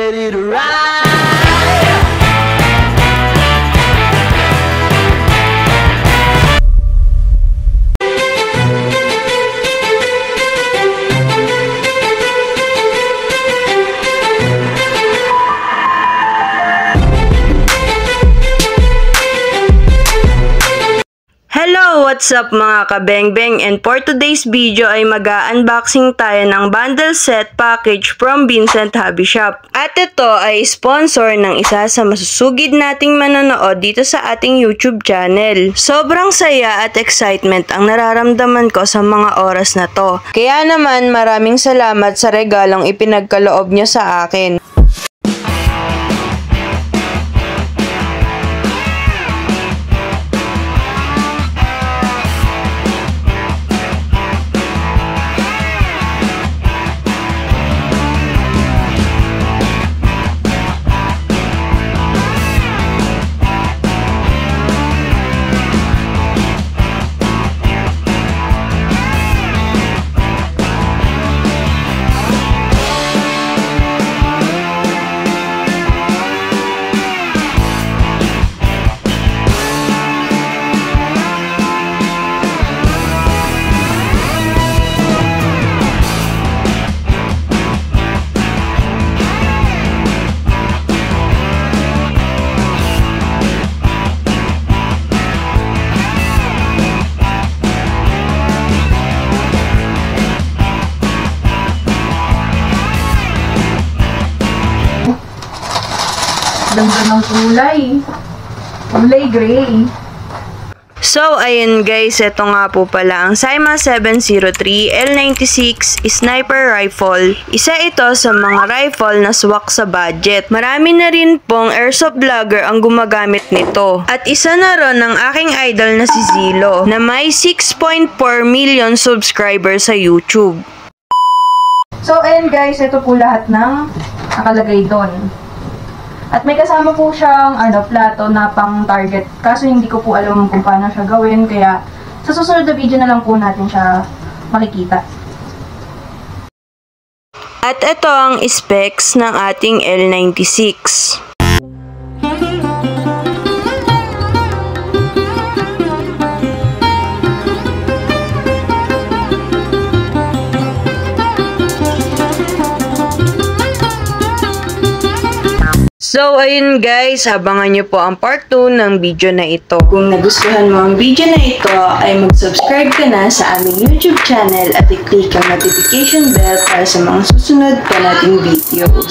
ready to ride. Hello! What's up mga kabengbeng? And for today's video ay mag-unboxing tayo ng bundle set package from Vincent Hobby Shop. At ito ay sponsor ng isa sa masusugid nating manonood dito sa ating YouTube channel. Sobrang saya at excitement ang nararamdaman ko sa mga oras na to. Kaya naman maraming salamat sa regalong ipinagkaloob nyo sa akin. Ganda ng kulay gray. So, ayun guys, ito nga po pala ang Syma 703 L96 Sniper Rifle. Isa ito sa mga rifle na swak sa budget. Marami na rin pong airsoft vlogger ang gumagamit nito. At isa na ron ng aking idol na si Zilo, na may 6.4 million subscribers sa YouTube. So, ayun guys, ito po lahat ng nakalagay doon. At may kasama po siyang plato na pang target. Kaso hindi ko po alam kung paano siya gawin. Kaya sa susunod na video na lang po natin siya makikita. At ito ang specs ng ating L96. So, ayun guys, abangan nyo po ang part 2 ng video na ito. Kung nagustuhan mo ang video na ito, ay mag-subscribe ka na sa aming YouTube channel at i-click ang notification bell para sa mga susunod pa nating videos.